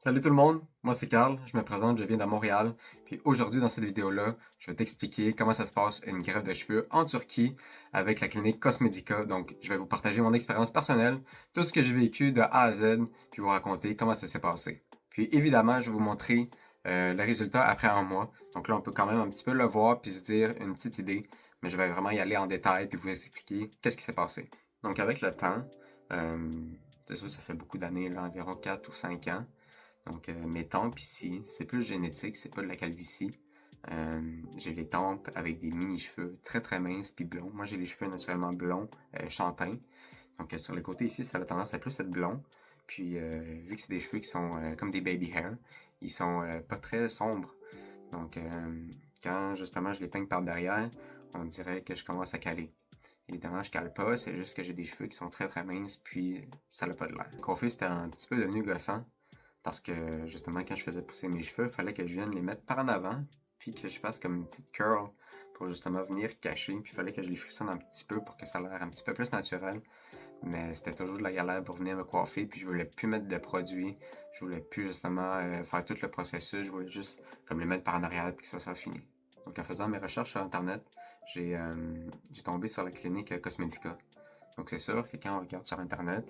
Salut tout le monde, moi c'est Carl, je me présente, je viens de Montréal, puis aujourd'hui dans cette vidéo-là, je vais t'expliquer comment ça se passe une greffe de cheveux en Turquie avec la clinique Cosmedica. Donc je vais vous partager mon expérience personnelle, tout ce que j'ai vécu de A à Z, puis vous raconter comment ça s'est passé. Puis évidemment, je vais vous montrer le résultat après un mois. Donc là, on peut quand même un petit peu le voir puis se dire une petite idée, mais je vais vraiment y aller en détail puis vous expliquer qu'est-ce qui s'est passé. Donc avec le temps, euh, c'est sûr, ça fait beaucoup d'années, là, environ 4 ou 5 ans. Donc, mes tempes ici, c'est plus génétique, c'est pas de la calvitie. J'ai les tempes avec des mini-cheveux très très minces puis blonds. Moi, j'ai les cheveux naturellement blonds, châtains. Donc, sur les côtés ici, ça a tendance à plus être blond. Puis, vu que c'est des cheveux qui sont comme des baby hair, ils sont pas très sombres. Donc, quand justement je les peigne par derrière, on dirait que je commence à caler. Évidemment, je cale pas, c'est juste que j'ai des cheveux qui sont très très minces, puis ça n'a pas de l'air. Le coiffure, c'était un petit peu devenu gossant. Parce que justement, quand je faisais pousser mes cheveux, il fallait que je vienne les mettre par en avant, puis que je fasse comme une petite curl pour justement venir cacher. Puis il fallait que je les frissonne un petit peu pour que ça ait l'air un petit peu plus naturel. Mais c'était toujours de la galère pour venir me coiffer. Puis je voulais plus mettre de produits. Je voulais plus justement faire tout le processus. Je voulais juste comme les mettre par en arrière puis que ça soit fini. Donc en faisant mes recherches sur Internet, j'ai tombé sur la clinique Cosmedica. Donc c'est sûr que quand on regarde sur Internet,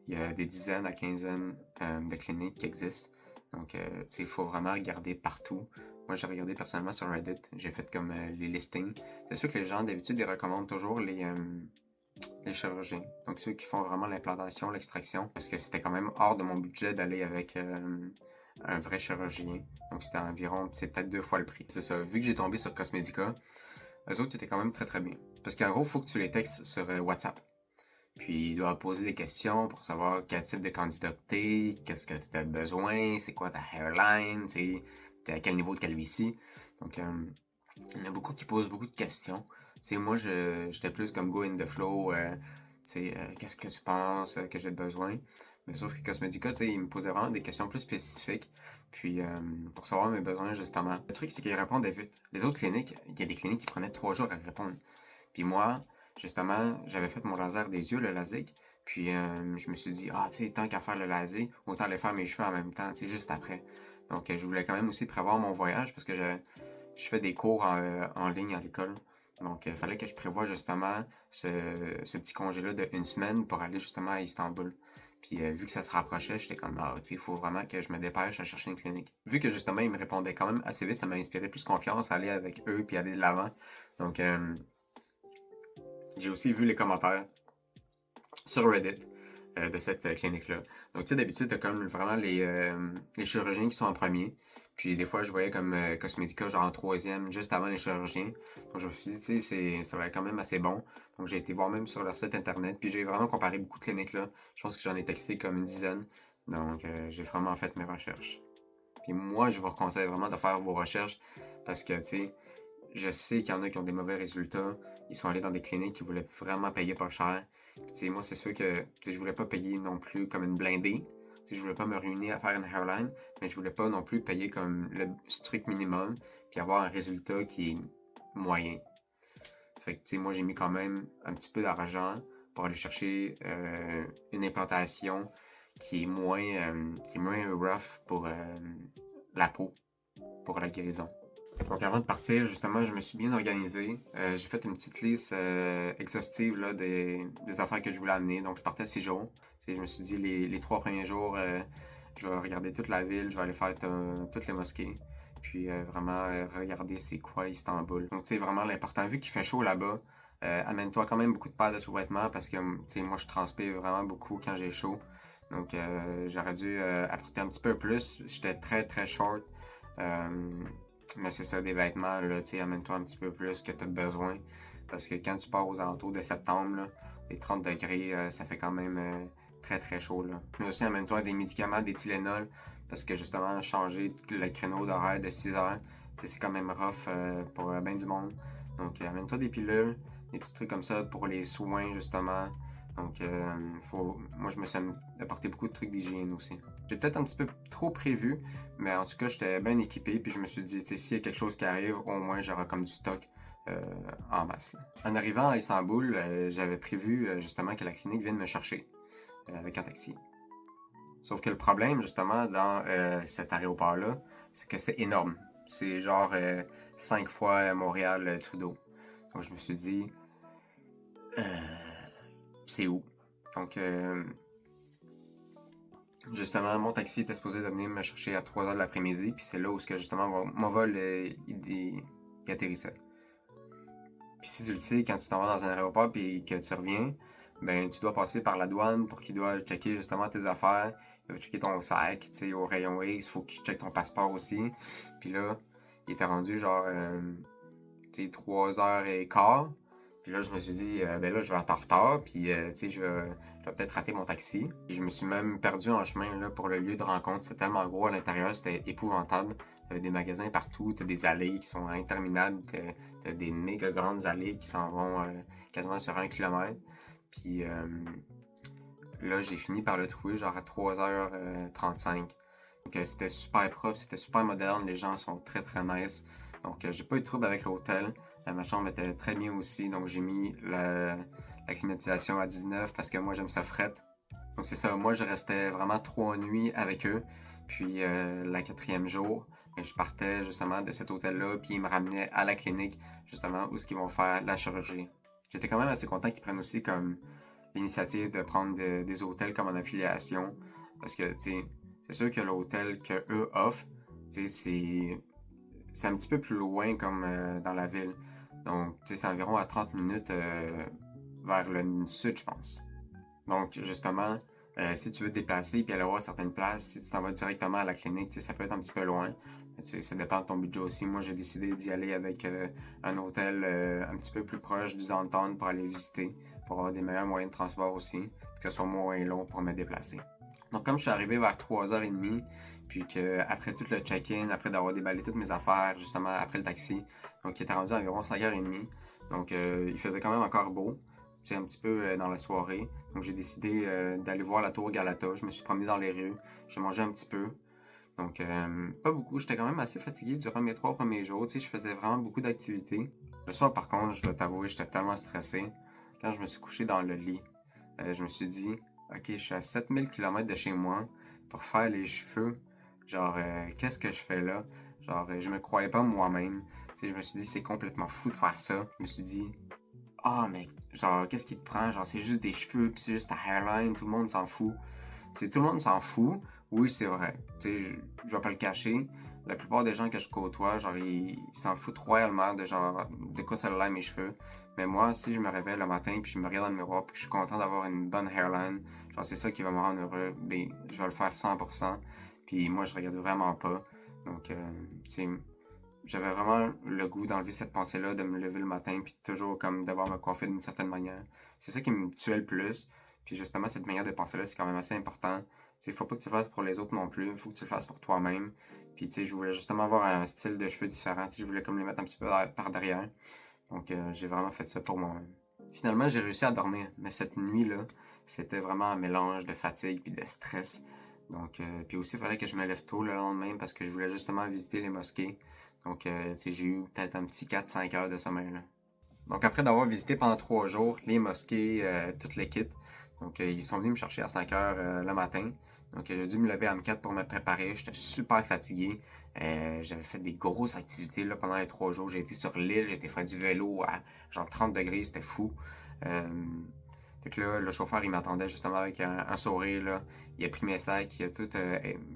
il y a des dizaines à quinzaines de cliniques qui existent. Donc, il faut vraiment regarder partout. Moi, j'ai regardé personnellement sur Reddit. J'ai fait comme les listings. C'est sûr que les gens, d'habitude, ils recommandent toujours les chirurgiens. Donc, ceux qui font vraiment l'implantation, l'extraction. Parce que c'était quand même hors de mon budget d'aller avec un vrai chirurgien. Donc, c'était environ, c'est peut-être 2 fois le prix. C'est ça. Vu que j'ai tombé sur Cosmedica, eux autres étaient quand même très très bien. Parce qu'en gros, il faut que tu les textes sur WhatsApp. Puis il doit poser des questions pour savoir quel type de candidat t'es, qu'est-ce que tu as besoin, c'est quoi ta hairline, t'es à quel niveau de calvitie. Donc il y en a beaucoup qui posent beaucoup de questions. Moi, j'étais plus comme go in the flow, qu'est-ce que tu penses que j'ai besoin. Mais sauf que Cosmedica, il me posait vraiment des questions plus spécifiques. Puis pour savoir mes besoins justement. Le truc, c'est qu'ils répondaient vite. Les autres cliniques, il y a des cliniques qui prenaient 3 jours à répondre. Puis moi, justement, j'avais fait mon laser des yeux, le LASIK. Puis je me suis dit, ah, tu sais, tant qu'à faire le laser, autant aller faire mes cheveux en même temps, tu sais, juste après. Donc je voulais quand même aussi prévoir mon voyage parce que je fais des cours en ligne à l'école. Donc il fallait que je prévoie justement ce petit congé-là de 1 semaine pour aller justement à Istanbul. Puis vu que ça se rapprochait, j'étais comme, ah, tu sais, il faut vraiment que je me dépêche à chercher une clinique. Vu que justement, ils me répondaient quand même assez vite, ça m'a inspiré plus confiance à aller avec eux puis aller de l'avant. Donc, j'ai aussi vu les commentaires sur Reddit de cette clinique-là. Donc, tu sais, d'habitude, t'as comme vraiment les chirurgiens qui sont en premier. Puis, des fois, je voyais comme Cosmedica, genre en troisième, juste avant les chirurgiens. Donc, je me suis dit, tu sais, ça va être quand même assez bon. Donc, j'ai été voir même sur leur site internet. Puis, j'ai vraiment comparé beaucoup de cliniques là. Je pense que j'en ai texté comme une dizaine. Donc, j'ai vraiment fait mes recherches. Puis, moi, je vous conseille vraiment de faire vos recherches parce que, tu sais, je sais qu'il y en a qui ont des mauvais résultats. Ils sont allés dans des cliniques qui voulaient vraiment payer pas cher. Puis, moi, c'est sûr que je voulais pas payer non plus comme une blindée. Je voulais pas me ruiner à faire une hairline, mais je voulais pas non plus payer comme le strict minimum, puis avoir un résultat qui est moyen. Fait que, moi, j'ai mis quand même un petit peu d'argent pour aller chercher une implantation qui est moins rough pour la peau, pour la guérison. Donc avant de partir, justement, je me suis bien organisé. J'ai fait une petite liste exhaustive là, des affaires que je voulais amener. Donc je partais 6 jours. Je me suis dit les 3 premiers jours, je vais regarder toute la ville, je vais aller faire toutes les mosquées. Puis vraiment regarder c'est quoi Istanbul. Donc tu sais, vraiment l'important, vu qu'il fait chaud là-bas, amène-toi quand même beaucoup de paires de sous-vêtements parce que tu sais, moi je transpire vraiment beaucoup quand j'ai chaud. Donc j'aurais dû apporter un petit peu plus. J'étais très très short. Euh, mais c'est ça, des vêtements, là, tu sais, amène-toi un petit peu plus que tu as besoin. Parce que quand tu pars aux alentours de septembre, là, les 30 degrés, ça fait quand même très très chaud, là. Mais aussi, amène-toi des médicaments, des Tylenol, parce que justement, changer le créneau d'horaire de 6 heures, c'est quand même rough pour bien du monde. Donc, amène-toi des pilules, des petits trucs comme ça pour les soins, justement. Donc, moi, je me suis apporté beaucoup de trucs d'hygiène aussi. J'ai peut-être un petit peu trop prévu, mais en tout cas, j'étais bien équipé, puis je me suis dit, tu sais, s'il y a quelque chose qui arrive, au moins j'aurai comme du stock euh, en masse. Là. En arrivant à Istanbul, j'avais prévu justement que la clinique vienne me chercher avec un taxi. Sauf que le problème, justement, dans cet aéroport-là, c'est que c'est énorme. C'est genre 5 fois Montréal-Trudeau. Donc je me suis dit, euh, c'est où? Donc, justement, mon taxi était supposé de venir me chercher à 3h de l'après-midi, puis c'est là où justement mon vol il atterrissait. Puis si tu le sais, quand tu t'en vas dans un aéroport puis que tu reviens, ben tu dois passer par la douane pour qu'il doit checker justement tes affaires. Il va checker ton sac, tu sais, au rayon X, il faut qu'il check ton passeport aussi. Puis là, il était rendu genre, tu sais, 3h15. Puis là, je me suis dit, ben là, je vais être en retard, puis tu sais, je vais peut-être rater mon taxi. Et je me suis même perdu en chemin là, pour le lieu de rencontre. C'était tellement gros à l'intérieur, c'était épouvantable. T'avais des magasins partout, t'as des allées qui sont interminables, t'as des méga grandes allées qui s'en vont quasiment sur 1 kilomètre. Puis là, j'ai fini par le trouver genre à 3h35. Donc c'était super propre, c'était super moderne, les gens sont très très nice. Donc j'ai pas eu de trouble avec l'hôtel. Ma chambre était très bien aussi, donc j'ai mis la climatisation à 19 parce que moi j'aime ça fret. Donc c'est ça, moi je restais vraiment 3 nuits avec eux. Puis la quatrième jour, je partais justement de cet hôtel-là, puis ils me ramenaient à la clinique, justement, où ils vont faire la chirurgie. J'étais quand même assez content qu'ils prennent aussi comme l'initiative de prendre des hôtels comme en affiliation. Parce que, tu sais, c'est sûr que l'hôtel que eux offrent, tu sais, c'est un petit peu plus loin comme dans la ville. Donc, tu sais, c'est environ à 30 minutes vers le sud, je pense. Donc, justement, si tu veux te déplacer et aller voir certaines places, si tu t'en vas directement à la clinique, ça peut être un petit peu loin. Ça dépend de ton budget aussi. Moi, j'ai décidé d'y aller avec un hôtel un petit peu plus proche du downtown pour aller visiter, pour avoir des meilleurs moyens de transport aussi, que ce soit moins long pour me déplacer. Donc, comme je suis arrivé vers 3h30, puis que après tout le check-in, après d'avoir déballé toutes mes affaires, justement après le taxi, donc il était rendu à environ 5h30. Donc, il faisait quand même encore beau, un petit peu dans la soirée. Donc j'ai décidé d'aller voir la tour Galata. Je me suis promené dans les rues. J'ai mangé un petit peu. Donc pas beaucoup. J'étais quand même assez fatigué durant mes 3 premiers jours. Tu sais, je faisais vraiment beaucoup d'activités. Le soir, par contre, je dois t'avouer, j'étais tellement stressé. Quand je me suis couché dans le lit, je me suis dit, ok, je suis à 7000 km de chez moi pour faire les cheveux. Genre, qu'est-ce que je fais là? Genre, je me croyais pas moi-même. Tu sais, je me suis dit, c'est complètement fou de faire ça. Je me suis dit, ah, mais genre, qu'est-ce qui te prend? Genre, c'est juste des cheveux, pis c'est juste ta hairline, tout le monde s'en fout. Tu sais, tout le monde s'en fout. Oui, c'est vrai. Tu sais, je vais pas le cacher. La plupart des gens que je côtoie, genre, ils s'en foutent royalement de genre, de quoi ça a l'air mes cheveux. Mais moi, si je me réveille le matin, puis je me regarde dans le miroir, puis que je suis content d'avoir une bonne hairline, genre, c'est ça qui va me rendre heureux, ben, je vais le faire 100%. Puis moi, je regarde vraiment pas. Donc, tu sais, j'avais vraiment le goût d'enlever cette pensée-là, de me lever le matin, puis toujours comme devoir me coiffer d'une certaine manière. C'est ça qui me tuait le plus. Puis justement, cette manière de penser-là, c'est quand même assez important. Il faut pas que tu le fasses pour les autres non plus, il faut que tu le fasses pour toi-même. Puis tu sais, je voulais justement avoir un style de cheveux différent, je voulais comme les mettre un petit peu par derrière. Donc j'ai vraiment fait ça pour moi-même. Finalement, j'ai réussi à dormir, mais cette nuit-là, c'était vraiment un mélange de fatigue puis de stress. Donc, puis aussi, il fallait que je me lève tôt le lendemain parce que je voulais justement visiter les mosquées. Donc, j'ai eu peut-être un petit 4-5 heures de sommeil là. Donc, après d'avoir visité pendant 3 jours les mosquées, toutes les kits, donc ils sont venus me chercher à 5 heures le matin. Donc, j'ai dû me lever à M4 pour me préparer. J'étais super fatigué. J'avais fait des grosses activités là, pendant les 3 jours. J'ai été sur l'île, j'ai été faire du vélo à genre 30 degrés, c'était fou. Euh, fait que là, le chauffeur, il m'attendait justement avec un sourire, là. Il a pris mes sacs, il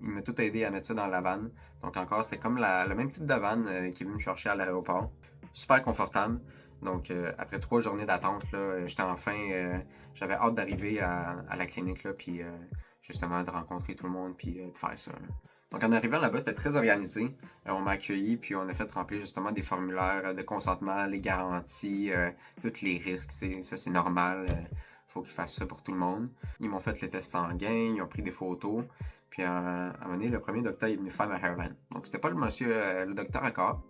m'a tout aidé à mettre ça dans la vanne. Donc encore, c'était comme le même type de vanne qui est venu me chercher à l'aéroport. Super confortable. Donc après 3 journées d'attente, là, j'étais enfin, j'avais hâte d'arriver à la clinique, là, puis justement de rencontrer tout le monde, puis de faire ça, là. Donc en arrivant là-bas, c'était très organisé. On m'a accueilli, puis on a fait remplir justement des formulaires de consentement, les garanties, tous les risques. Ça, c'est normal. Faut qu'ils fassent ça pour tout le monde. Ils m'ont fait les tests sanguins, ils ont pris des photos. Puis à un moment donné, le premier docteur est venu faire ma hairline. Donc c'était pas le monsieur, le docteur à corps.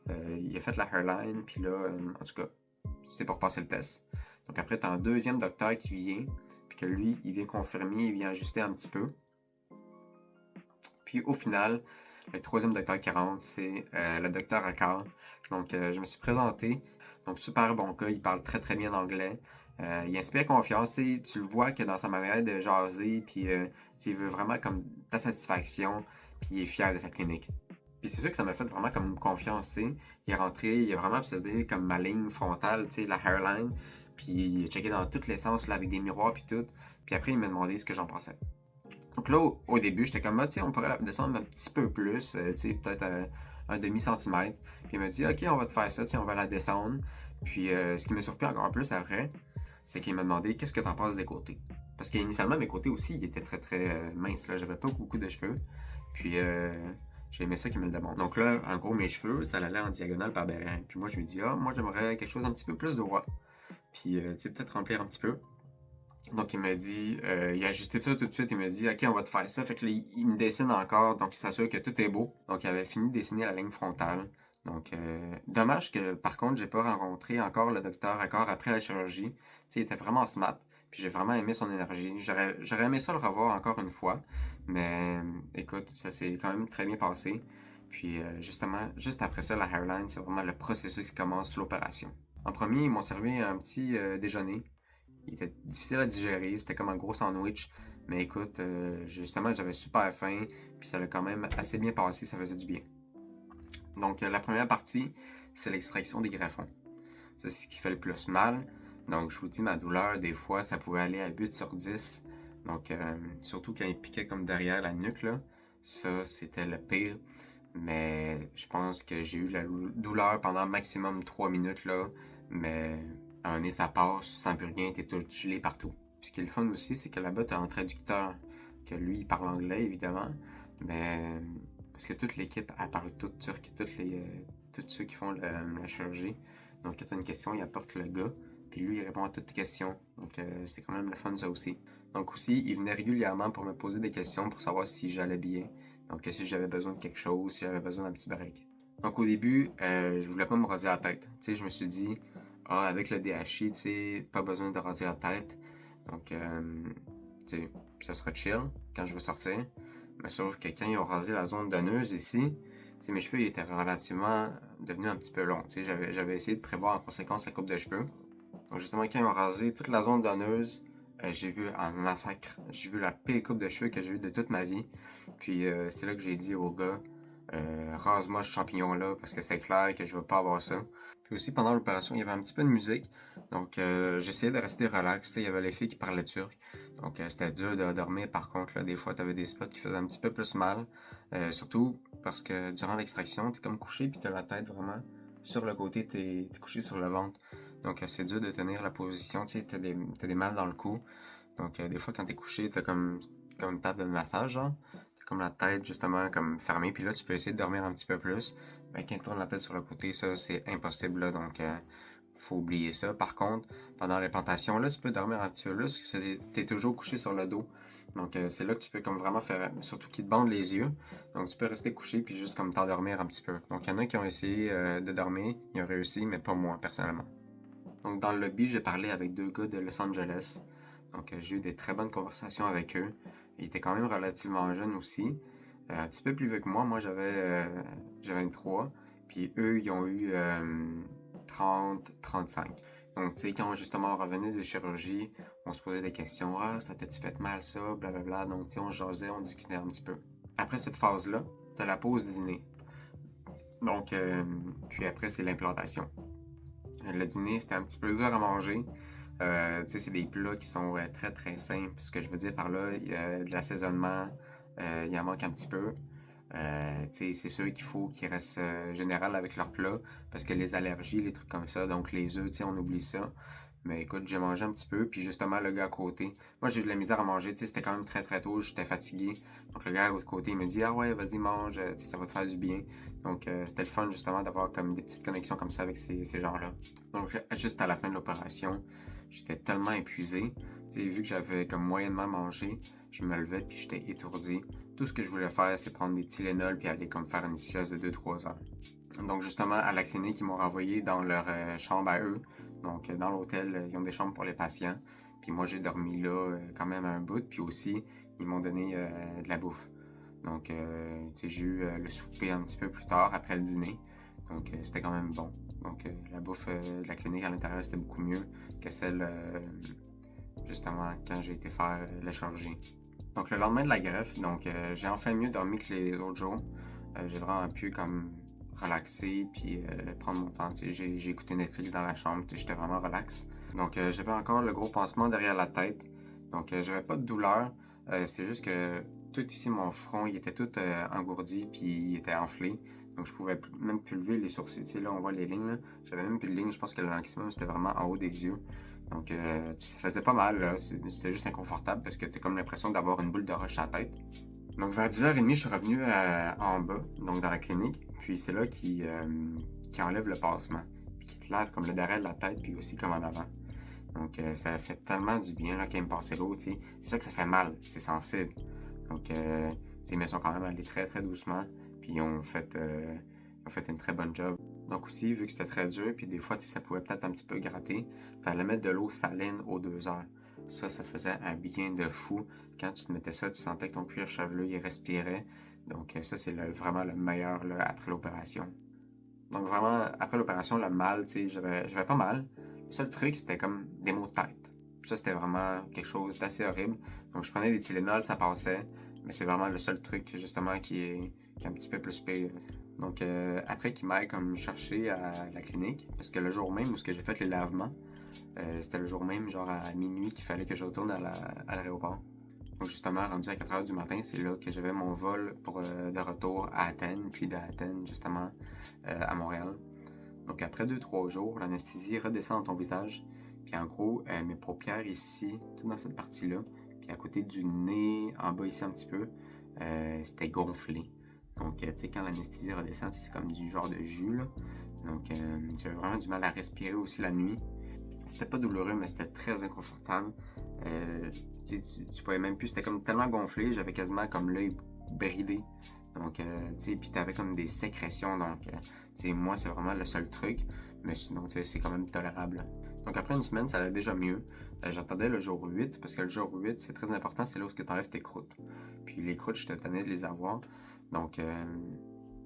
Il a fait la hairline, puis là, en tout cas, c'est pour passer le test. Donc après, t'as un deuxième docteur qui vient, puis que lui, il vient confirmer, il vient ajuster un petit peu. Puis au final, le troisième docteur qui rentre, c'est le docteur Accard. Donc je me suis présenté. Donc super bon gars, il parle très très bien anglais. Il inspire confiance, tu le vois que dans sa manière de jaser, puis il veut vraiment comme ta satisfaction, puis il est fier de sa clinique. Puis c'est sûr que ça m'a fait vraiment comme confiance, tu sais. Il est rentré, il a vraiment observé comme ma ligne frontale, tu sais, la hairline, puis il a checké dans tous les sens, là, avec des miroirs, puis tout. Puis après, il m'a demandé ce que j'en pensais. Donc là, au début, j'étais comme, tu sais, on pourrait la descendre un petit peu plus, tu sais, peut-être un demi-centimètre. Puis il m'a dit, OK, on va te faire ça, tu sais, on va la descendre. Puis ce qui m'a surpris encore plus après, c'est qu'il m'a demandé, qu'est-ce que t'en penses des côtés? Parce qu'initialement, mes côtés aussi, ils étaient très très minces, là, j'avais pas beaucoup de cheveux. Puis j'ai aimé ça qu'il me le demande. Donc là, en gros, mes cheveux, ça allait en diagonale par derrière. Puis moi, je lui dis, moi, j'aimerais quelque chose un petit peu plus droit. Puis, tu sais, peut-être remplir un petit peu. Donc, il m'a dit, il a ajusté ça tout de suite. Il m'a dit, OK, on va te faire ça. Fait que là, il me dessine encore. Donc, il s'assure que tout est beau. Donc, il avait fini de dessiner la ligne frontale. Donc, dommage que, par contre, j'ai pas rencontré encore le docteur encore après la chirurgie. Tu sais, il était vraiment smart. Puis, j'ai vraiment aimé son énergie. J'aurais aimé ça le revoir encore une fois. Mais, écoute, ça s'est quand même très bien passé. Puis, justement, juste après ça, la hairline, c'est vraiment le processus qui commence sous l'opération. En premier, ils m'ont servi un petit déjeuner. Il était difficile à digérer, c'était comme un gros sandwich. Mais écoute, justement, j'avais super faim, puis ça l'a quand même assez bien passé, ça faisait du bien. Donc, la première partie, c'est l'extraction des greffons. Ça, c'est ce qui fait le plus mal. Donc, je vous dis, ma douleur, des fois, ça pouvait aller à 8 sur 10. Donc, surtout quand il piquait comme derrière la nuque, là. Ça, c'était le pire. Mais je pense que j'ai eu la douleur pendant maximum 3 minutes, là. Mais à un nez, ça passe, tu sens plus rien, t'es tout gelé partout. Puis ce qui est le fun aussi, c'est que là-bas, t'as un traducteur, que lui, il parle anglais, évidemment. Mais parce que toute l'équipe, elle parle tout turc, tous ceux qui font la chirurgie. Donc, quand tu as une question, il apporte le gars, puis lui, il répond à toutes tes questions. Donc, c'était quand même le fun, ça aussi. Donc, aussi, il venait régulièrement pour me poser des questions pour savoir si j'allais bien. Donc, si j'avais besoin de quelque chose, si j'avais besoin d'un petit break. Donc, au début, je voulais pas me raser la tête. Tu sais, je me suis dit, avec le DHI, tu sais, pas besoin de raser la tête. Donc, tu sais, ça sera chill quand je vais sortir. Mais sauf que quand ils ont rasé la zone donneuse ici, tu sais, mes cheveux ils étaient relativement devenus un petit peu longs. Tu sais, j'avais essayé de prévoir en conséquence la coupe de cheveux. Donc, justement, quand ils ont rasé toute la zone donneuse, j'ai vu un massacre. J'ai vu la pire coupe de cheveux que j'ai eu de toute ma vie. Puis, c'est là que j'ai dit au gars, rase-moi ce champignon-là, parce que c'est clair que je veux pas avoir ça. Puis aussi, pendant l'opération, il y avait un petit peu de musique. Donc, j'essayais de rester relax. Il y avait les filles qui parlaient turc. Donc, c'était dur de dormir. Par contre, là, des fois, tu avais des spots qui faisaient un petit peu plus mal. Surtout parce que durant l'extraction, tu es comme couché, puis tu as la tête vraiment sur le côté, tu es couché sur le ventre. Donc, c'est dur de tenir la position. Tu sais, t'as des mal dans le cou. Donc, des fois, quand tu es couché, tu as comme une table de massage, genre. T'as comme la tête, justement, comme fermée. Puis là, tu peux essayer de dormir un petit peu plus. Mais quand tu tournes la tête sur le côté, ça, c'est impossible, là. Donc, faut oublier ça. Par contre, pendant l'implantation, là, tu peux dormir un petit peu plus parce que t'es toujours couché sur le dos. Donc, c'est là que tu peux comme vraiment faire, surtout qu'ils te bandent les yeux. Donc, tu peux rester couché puis juste comme t'endormir un petit peu. Donc, il y en a qui ont essayé de dormir, ils ont réussi, mais pas moi, personnellement. Donc, dans le lobby, j'ai parlé avec deux gars de Los Angeles. Donc, j'ai eu des très bonnes conversations avec eux. Ils étaient quand même relativement jeunes aussi. Un petit peu plus vieux que moi. Moi, j'avais 23. Puis eux, ils ont eu 30, 35. Donc, tu sais, quand justement on revenait de chirurgie, on se posait des questions. Ah, ça t'a-tu fait mal, ça? Blablabla. Donc, tu sais, on jasait, on discutait un petit peu. Après cette phase-là, t'as la pause dîner. Donc, puis après, c'est l'implantation. Le dîner, c'était un petit peu dur à manger. Tu sais, c'est des plats qui sont très très simples. Ce que je veux dire par là, il y a de l'assaisonnement, il en manque un petit peu. Tu sais, c'est sûr qu'il faut qu'ils restent général avec leurs plats parce que les allergies, les trucs comme ça, donc les œufs, tu sais, on oublie ça. Mais écoute, j'ai mangé un petit peu, puis justement, le gars à côté, moi j'ai eu de la misère à manger, tu sais, c'était quand même très très tôt, j'étais fatigué. Donc le gars à l'autre côté, il me dit, ah ouais, vas-y, mange, tu sais, ça va te faire du bien. Donc c'était le fun justement d'avoir comme des petites connexions comme ça avec ces gens-là. Donc juste à la fin de l'opération, j'étais tellement épuisé, tu sais, vu que j'avais comme moyennement mangé, je me levais puis j'étais étourdi. Tout ce que je voulais faire, c'est prendre des Tylenol puis aller comme faire une sieste de 2-3 heures. Donc justement, à la clinique, ils m'ont renvoyé dans leur chambre à eux. Donc dans l'hôtel, ils ont des chambres pour les patients. Puis moi, j'ai dormi là quand même un bout. Puis aussi, ils m'ont donné de la bouffe. Donc, tu sais, j'ai eu le souper un petit peu plus tard, après le dîner. Donc, c'était quand même bon. Donc, la bouffe de la clinique à l'intérieur, c'était beaucoup mieux que celle, justement, quand j'ai été faire la chirurgie. Donc, le lendemain de la greffe, donc, j'ai enfin mieux dormi que les autres jours. J'ai vraiment pu, comme, relaxer, puis prendre mon temps. J'ai écouté Netflix dans la chambre, j'étais vraiment relax. Donc, j'avais encore le gros pansement derrière la tête. Donc, j'avais pas de douleur. C'est juste que tout ici, mon front, il était tout engourdi, puis il était enflé. Donc, je pouvais même plus lever les sourcils. Tu sais, là, on voit les lignes, là. J'avais même plus de lignes. Je pense que le maximum, c'était vraiment en haut des yeux. Donc, ça faisait pas mal, là. C'était juste inconfortable parce que t'as comme l'impression d'avoir une boule de roche à la tête. Donc, vers 10h30, je suis revenu en bas, donc dans la clinique. Puis, c'est là qui enlève le pansement. Puis, qui te lave comme le derrière de la tête, puis aussi comme en avant. Donc, ça fait tellement du bien, là, quand il me passait l'eau, tu sais. C'est sûr que ça fait mal, c'est sensible. Donc, tu sais, mais ils sont quand même allés très, très doucement. Puis, ils ont fait une très bonne job. Donc, aussi, vu que c'était très dur, puis des fois, tu sais, ça pouvait peut-être un petit peu gratter, fallait mettre de l'eau saline aux 2 heures. Ça faisait un bien de fou. Quand tu te mettais ça, tu sentais que ton cuir chevelu, il respirait. Donc, ça, c'est vraiment le meilleur, là, après l'opération. Donc, vraiment, après l'opération, le mal, tu sais, j'avais pas mal. Le seul truc, c'était comme des maux de tête. Ça, c'était vraiment quelque chose d'assez horrible. Donc, je prenais des Tylenol, ça passait. Mais c'est vraiment le seul truc, justement, qui est un petit peu plus pire. Donc, après qu'il m'aille comme chercher à la clinique, parce que le jour même où j'ai fait les lavements, c'était le jour même, genre à minuit, qu'il fallait que je retourne à l'aéroport. Donc, justement, rendu à 4h du matin, c'est là que j'avais mon vol de retour à Athènes, puis d'Athènes, justement, à Montréal. Donc, après 2-3 jours, l'anesthésie redescend dans ton visage. Puis, en gros, mes paupières ici, tout dans cette partie-là, puis à côté du nez, en bas ici un petit peu, c'était gonflé. Donc, tu sais, quand l'anesthésie redescend, c'est comme du genre de jus, là. Donc, j'avais vraiment du mal à respirer aussi la nuit. C'était pas douloureux, mais c'était très inconfortable. Tu voyais même plus, c'était comme tellement gonflé, j'avais quasiment comme l'œil bridé. Donc, tu sais, puis t'avais comme des sécrétions. Donc, tu sais, moi, c'est vraiment le seul truc. Mais sinon, tu sais, c'est quand même tolérable. Donc, après une semaine, ça allait déjà mieux. J'attendais le jour 8, parce que le jour 8, c'est très important, c'est là où tu enlèves tes croûtes. Puis les croûtes, je te tenais de les avoir. Donc,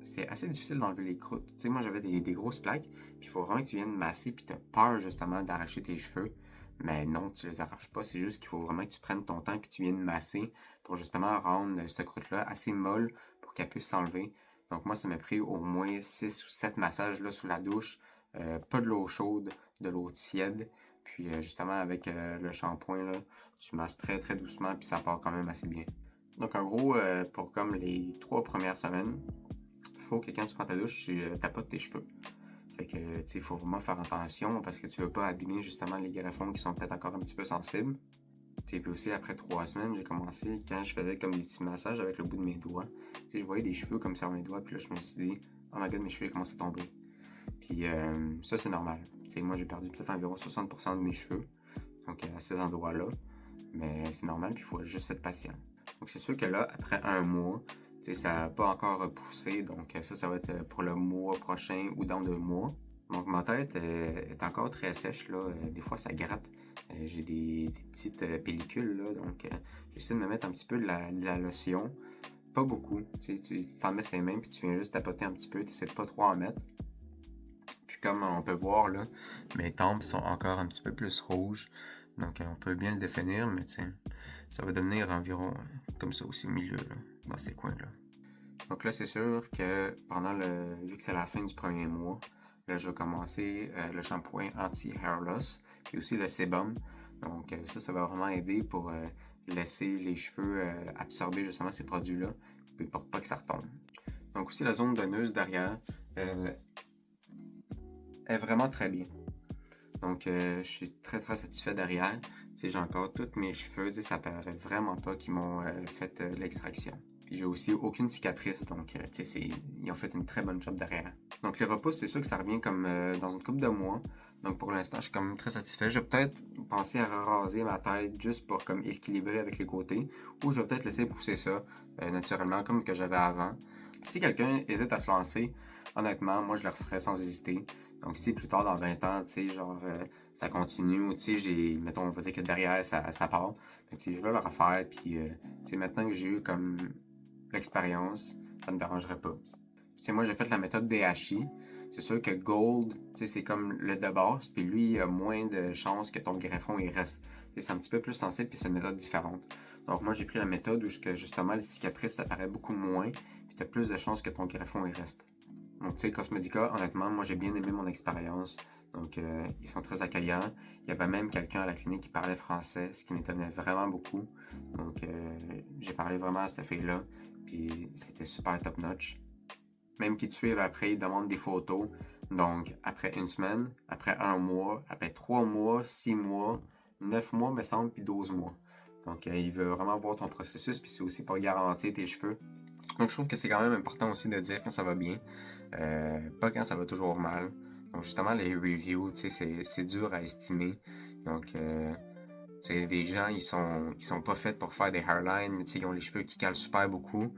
c'est assez difficile d'enlever les croûtes. Tu sais, moi, j'avais des grosses plaques, puis il faut vraiment que tu viennes masser, puis t'as peur, justement, d'arracher tes cheveux. Mais non, tu les arraches pas, c'est juste qu'il faut vraiment que tu prennes ton temps, puis tu viennes masser pour justement rendre cette croûte-là assez molle pour qu'elle puisse s'enlever. Donc moi, ça m'a pris au moins 6 ou 7 massages là, sous la douche. Pas de l'eau chaude, de l'eau tiède. Puis justement, avec le shampoing, là, tu masses très très doucement, puis ça part quand même assez bien. Donc en gros, pour comme les 3 premières semaines, il faut que quand tu prends ta douche, tu tapotes tes cheveux. Fait que, tu sais, il faut vraiment faire attention parce que tu veux pas abîmer justement les greffons qui sont peut-être encore un petit peu sensibles. Et puis aussi, après 3 semaines, j'ai commencé, quand je faisais comme des petits massages avec le bout de mes doigts, tu sais, je voyais des cheveux comme sur mes doigts, puis là, je me suis dit, oh my god, mes cheveux commencent à tomber. Puis ça, c'est normal. Tu sais, moi, j'ai perdu peut-être environ 60% de mes cheveux, donc à ces endroits-là. Mais c'est normal, puis il faut juste être patient. Donc c'est sûr que là, après un mois, tu sais, ça n'a pas encore repoussé, donc ça va être pour le mois prochain ou dans 2 mois. Donc ma tête est encore très sèche, là. Des fois, ça gratte. J'ai des petites pellicules, là, donc j'essaie de me mettre un petit peu de la lotion. Pas beaucoup. Tu sais, tu t'en mets ses mains, puis tu viens juste tapoter un petit peu. Tu essaies de pas trop en mettre. Puis comme on peut voir, là, mes tempes sont encore un petit peu plus rouges. Donc on peut bien le définir, mais tu sais, ça va devenir environ comme ça aussi au milieu, là, dans ces coins-là. Donc là, c'est sûr que vu que c'est la fin du premier mois, là, je vais commencer le shampoing anti-hair loss, puis aussi le sébum. Donc ça va vraiment aider pour laisser les cheveux absorber justement ces produits-là, puis pour pas que ça retombe. Donc aussi la zone donneuse derrière est vraiment très bien. Donc je suis très très satisfait derrière. J'ai encore tous mes cheveux, ça paraît vraiment pas qu'ils m'ont fait l'extraction. Puis j'ai aussi aucune cicatrice, donc ils ont fait une très bonne job derrière. Donc les repousses, c'est sûr que ça revient comme dans une couple de mois. Donc pour l'instant, je suis quand même très satisfait. Je vais peut-être penser à raser ma tête juste pour comme équilibrer avec les côtés. Ou je vais peut-être laisser pousser ça naturellement comme que j'avais avant. Si quelqu'un hésite à se lancer, honnêtement, moi je le referais sans hésiter. Donc si plus tard dans 20 ans, ça continue, ou mettons, on va dire que derrière ça part, je vais le refaire, puis maintenant que j'ai eu comme l'expérience, ça me dérangerait pas. Moi j'ai fait la méthode DHI, C'est sûr que Gold, c'est comme le de base, puis lui, il a moins de chances que ton greffon il reste. C'est un petit peu plus sensible, puis c'est une méthode différente. Donc moi, j'ai pris la méthode où justement les cicatrices apparaissent beaucoup moins, puis tu as plus de chances que ton greffon il reste. Donc tu sais, Cosmedica, honnêtement, moi j'ai bien aimé mon expérience. Donc ils sont très accueillants. Il y avait même quelqu'un à la clinique qui parlait français, ce qui m'étonnait vraiment beaucoup. Donc j'ai parlé vraiment à cette fille-là, puis c'était super top notch. Même qu'ils te suivent après, ils demandent des photos. Donc, après une semaine, après un mois, après 3 mois, 6 mois, 9 mois, me semble, puis 12 mois. Donc, il veut vraiment voir ton processus, puis c'est aussi pour garantir tes cheveux. Donc, je trouve que c'est quand même important aussi de dire quand ça va bien, pas quand ça va toujours mal. Donc, justement, les reviews, tu sais, c'est dur à estimer. Donc, tu sais, des gens, ils sont pas faits pour faire des hairlines, tu sais, ils ont les cheveux qui calent super beaucoup.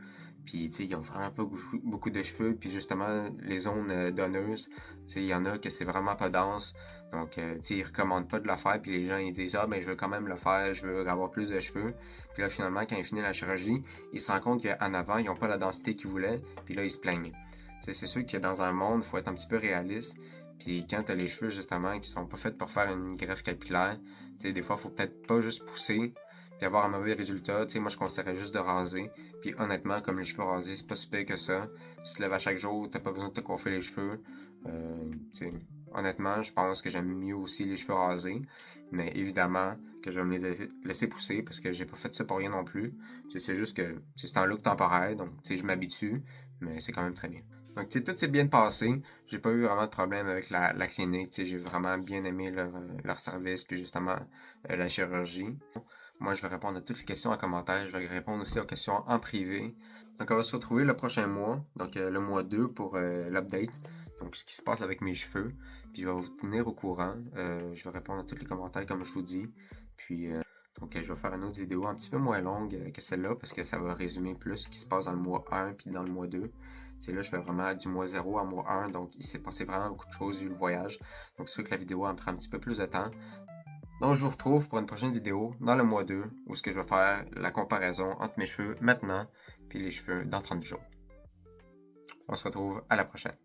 Puis, tu sais, ils ont vraiment pas beaucoup de cheveux. Puis, justement, les zones donneuses, tu sais, il y en a que c'est vraiment pas dense. Donc, tu sais, ils recommandent pas de le faire. Puis, les gens, ils disent, ah, ben, je veux quand même le faire, je veux avoir plus de cheveux. Puis là, finalement, quand ils finissent la chirurgie, ils se rendent compte qu'en avant, ils n'ont pas la densité qu'ils voulaient. Puis là, ils se plaignent. Tu sais, c'est sûr que dans un monde, il faut être un petit peu réaliste. Puis, quand tu as les cheveux, justement, qui sont pas faits pour faire une greffe capillaire, tu sais, des fois, il faut peut-être pas juste pousser puis avoir un mauvais résultat. Tu sais, moi, je conseillerais juste de raser. Puis honnêtement, comme les cheveux rasés, c'est pas si pire que ça. Tu te lèves à chaque jour, t'as pas besoin de te coiffer les cheveux. Tu sais, honnêtement, je pense que j'aime mieux aussi les cheveux rasés. Mais évidemment que je vais me les laisser pousser parce que j'ai pas fait ça pour rien non plus. Tu sais, c'est juste que c'est un look temporaire, donc tu sais, je m'habitue, mais c'est quand même très bien. Donc, tu sais, tout s'est bien passé. J'ai pas eu vraiment de problème avec la clinique. Tu sais, j'ai vraiment bien aimé leur service, puis justement, la chirurgie. Moi, je vais répondre à toutes les questions en commentaire. Je vais répondre aussi aux questions en privé. Donc, on va se retrouver le prochain mois, donc le mois 2 pour l'update. Donc, ce qui se passe avec mes cheveux. Puis, je vais vous tenir au courant. Je vais répondre à tous les commentaires comme je vous dis. Puis, donc, je vais faire une autre vidéo un petit peu moins longue que celle-là parce que ça va résumer plus ce qui se passe dans le mois 1 puis dans le mois 2. Tu sais, là, je fais vraiment du mois 0 à mois 1, donc il s'est passé vraiment beaucoup de choses vu le voyage. Donc, c'est sûr que la vidéo en prend un petit peu plus de temps. Donc, je vous retrouve pour une prochaine vidéo dans le mois 2 où ce que je vais faire la comparaison entre mes cheveux maintenant puis les cheveux dans 30 jours. On se retrouve à la prochaine.